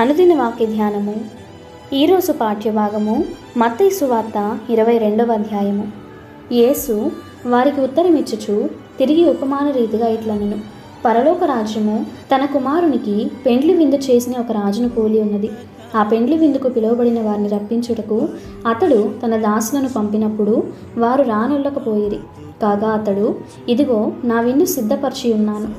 అనుదిన వాక్య ధ్యానము. ఈరోజు పాఠ్యభాగము మత్తయి సువార్త 22వ అధ్యాయము. యేసు వారికి ఉత్తరమిచ్చుచు తిరిగి ఉపమాన రీతిగా ఇట్లనెను. పరలోక రాజ్యము తన కుమారునికి పెండ్లి విందు చేసిన ఒక రాజును పోలి ఉన్నది. ఆ పెండ్లి విందుకు పిలువబడిన వారిని రప్పించుటకు అతడు తన దాసులను పంపినప్పుడు వారు రానొల్లకపోయిరి. కాగా అతడు, ఇదిగో నా విందు సిద్ధపరిచి ఉన్నాను,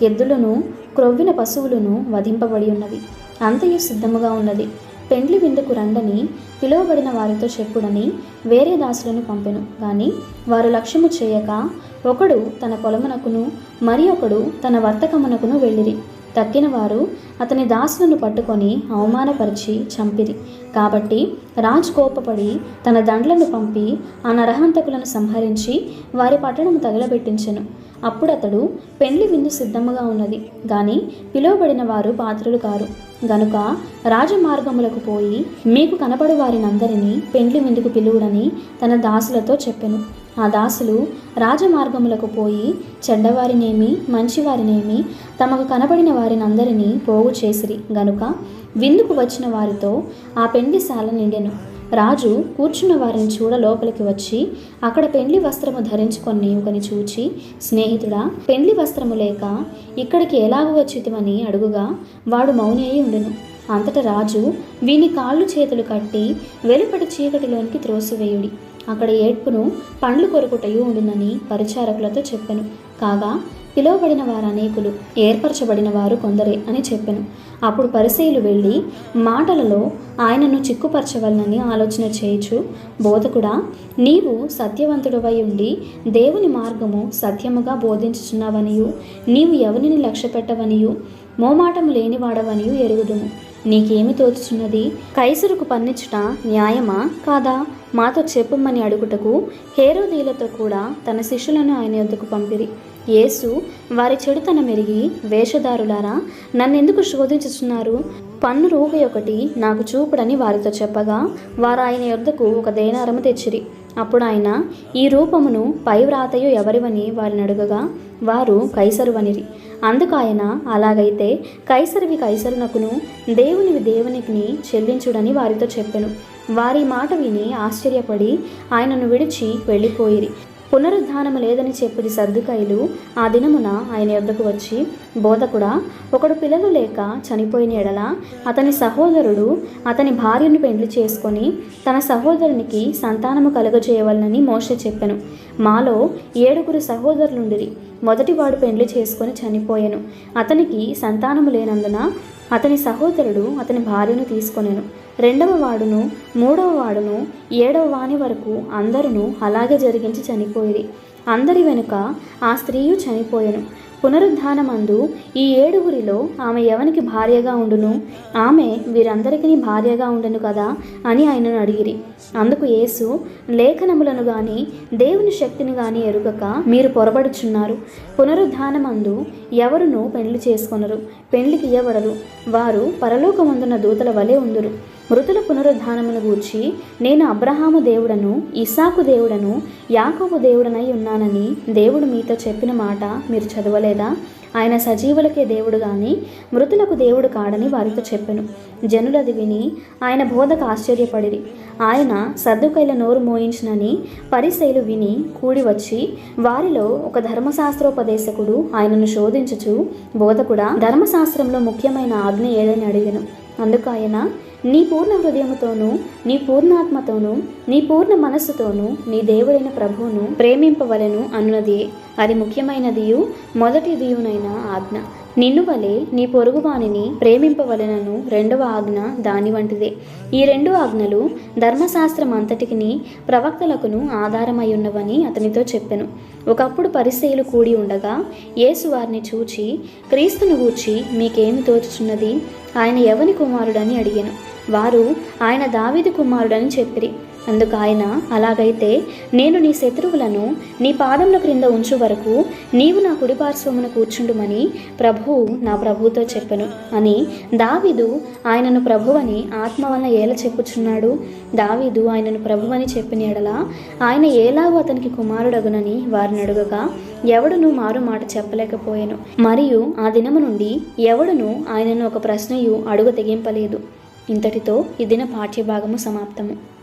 ఎద్దులను క్రొవ్విన పశువులను వధింపబడి ఉన్నవి, అంతయు సిద్ధముగా ఉన్నది, పెండ్లి విందుకు రండని పిలువబడిన వారితో చెప్పుడని వేరే దాసులను పంపెను. కానీ వారు లక్ష్యము చేయక ఒకడు తన పొలమునకును మరి ఒకడు తన వర్తకమునకును వెళ్ళిరి. తక్కిన వారు అతని దాసులను పట్టుకొని అవమానపరిచి చంపిరి. కాబట్టి రాజు కోపపడి తన దండ్లను పంపి ఆ నరహంతకులను సంహరించి వారి పట్టణము తగలబెట్టించెను. అప్పుడు అతడు, పెండ్లి విందు సిద్ధముగా ఉన్నది, కానీ పిలువబడిన వారు పాత్రులు కారు, గనుక రాజమార్గములకు పోయి మీకు కనబడు వారినందరినీ పెండ్లి విందుకు పిలువుడని తన దాసులతో చెప్పెను. ఆ దాసులు రాజమార్గములకు పోయి చెడ్డవారినేమి మంచివారినేమి తమకు కనబడిన వారినందరినీ పోగు చేసిరి. గనుక విందుకు వచ్చిన వారితో ఆ పెండ్లిశాల నిండెను. రాజు కూర్చున్న వారిని చూడ లోపలికి వచ్చి అక్కడ పెండ్లి వస్త్రము ధరించుకొని ఒకని చూచి, స్నేహితుడా, పెండ్లి వస్త్రము లేక ఇక్కడికి ఎలాగ వచ్చితివని అడుగుగా వాడు మౌని అయి ఉండెను. అంతటా రాజు, వీని కాళ్ళు చేతులు కట్టి వెలుపటి చీకటిలోనికి త్రోసివేయుడి, అక్కడ ఏడ్పును పండ్లు కొరుకుటయు ఉండునని పరిచారకులతో చెప్పెను. కాగా పిలువబడిన వారు అనేకులు, ఏర్పరచబడిన వారు కొందరే అని చెప్పెను. అప్పుడు పరిసయ్యులు వెళ్ళి మాటలలో ఆయనను చిక్కుపరచవలనని ఆలోచన చేయుచు, బోధకుడా, నీవు సత్యవంతుడవై ఉండి దేవుని మార్గము సత్యముగా బోధించుచున్నావనియు నీవు ఎవరిని లక్ష్య పెట్టవనియు మోమాటము లేనివాడవనియు ఎరుగుదుము. నీకేమి తోచుచున్నది? కైసరుకు పన్నిచ్చుట న్యాయమా కాదా? మాతో చెప్పుమని అడుగుటకు హేరోదీలతో కూడా తన శిష్యులను ఆయన యొద్దకు పంపిరి. యేసు వారి చెడుతనం ఎరిగి, వేషధారులారా, నన్నెందుకు శోధించుచున్నారు? పన్ను రూపాయి ఒకటి నాకు చూపుడని వారితో చెప్పగా వారు ఆయన యొద్దకు ఒక దేనారము తెచ్చిరి. అప్పుడు ఆయన, ఈ రూపమును పై వ్రాతయు ఎవరివని వారిని అడుగగా వారు కైసరువనిరి. అందుకు ఆయన, అలాగైతే కైసరివి కైసరునకును దేవునివి దేవునికి చెల్లించుడని వారితో చెప్పెను. వారి మాట విని ఆశ్చర్యపడి ఆయనను విడిచి వెళ్ళిపోయిరి. పునరుద్ధానము లేదని చెప్పిన సద్దుకైలు ఆ దినమున ఆయన యొద్దకు వచ్చి, బోధకుడా, ఒకడు పిల్లలు లేక చనిపోయిన ఎడల అతని సహోదరుడు అతని భార్యను పెండ్లి చేసుకొని తన సహోదరునికి సంతానము కలుగజేయవలనని మోషే చెప్పెను. మాలో 7 సహోదరులుండిరి. మొదటివాడు పెండ్లి చేసుకొని చనిపోయెను. అతనికి సంతానము లేనందున అతని సహోదరుడు అతని భార్యను తీసుకొనెను. 2వ వాడును 3వ వాడును 7వ వాని వరకు అందరూ అలాగే జరిగించి చనిపోయిరి. అందరి వెనుక ఆ స్త్రీయు చనిపోయెను. పునరుద్ధానమందు ఈ 7 ఆమె ఎవనికి భార్యగా ఉండును? ఆమె వీరందరికీ భార్యగా ఉండెను కదా అని ఆయనను అడిగిరి. అందుకు యేసు, లేఖనములను గాని దేవుని శక్తిని గాని ఎరుగక మీరు పొరబడుచున్నారు. పునరుద్ధానమందు ఎవరును పెండ్లి చేసుకొనరు, పెండ్లికి ఇయ్యబడరు. వారు పరలోకమందున్న దూతల వలె ఉందురు. మృతుల పునరుద్ధానమును గూర్చి నేను అబ్రహాము దేవుడను, ఇస్సాకు దేవుడను, యాకోబు దేవుడనై ఉన్నానని దేవుడు మీతో చెప్పిన మాట మీరు చదవలేదా? ఆయన సజీవులకే దేవుడు గాని మృతులకు దేవుడు కాడని వారితో చెప్పెను. జనులది విని ఆయన బోధకు ఆశ్చర్యపడిరి. ఆయన సద్దుకైల నోరు మోయించునని పరిసయ్యులు విని కూడి వచ్చి వారిలో ఒక ధర్మశాస్త్రోపదేశకుడు ఆయనను శోధించుచు, బోధకుడా, ధర్మశాస్త్రంలో ముఖ్యమైన ఆజ్ఞ ఏదని అడిగెను. అందుకు ఆయన, నీ పూర్ణ హృదయముతోనూ నీ పూర్ణాత్మతోనూ నీ పూర్ణ మనస్సుతోనూ నీ దేవుడైన ప్రభువును ప్రేమింపవలెను అన్నది. అది ముఖ్యమైనదియు మొదటిదియునైన ఆజ్ఞ. నిన్ను వలె నీ పొరుగువానిని ప్రేమింపవలెనను 2వ ఆజ్ఞ దాని వంటిదే. ఈ 2 ఆజ్ఞలు ధర్మశాస్త్రం అంతటికిని ప్రవక్తలకును ఆధారమై ఉన్నవని అతనితో చెప్పెను. ఒకప్పుడు పరిసయ్యులు కూడి ఉండగా యేసు వారిని చూచి, క్రీస్తును గూర్చి మీకేమి తోచుచున్నది? ఆయన ఎవని కుమారుడని అడిగెను. వారు, ఆయన దావీదు కుమారుడని చెప్పిరి. అందుకు ఆయన, అలాగైతే నేను నీ శత్రువులను నీ పాదముల క్రింద ఉంచు వరకు నీవు నా కుడిపార్శ్వమున కూర్చుండుమని ప్రభువు నా ప్రభువుతో చెప్పెను అని దావీదు ఆయనను ప్రభువని ఆత్మ వలన ఏల చెప్పుచున్నాడు. దావీదు ఆయనను ప్రభువని చెప్పిన ఎడల ఆయన ఏలాగూ అతనికి కుమారుడగునని వారిని అడుగగా ఎవడును మారు మాట చెప్పలేకపోయాను. మరియు ఆ దినము నుండి ఎవడును ఆయనను ఒక ప్రశ్నయు అడుగు తెగింపలేదు. ఇంతటితో ఈ దిన పాఠ్యభాగము సమాప్తము.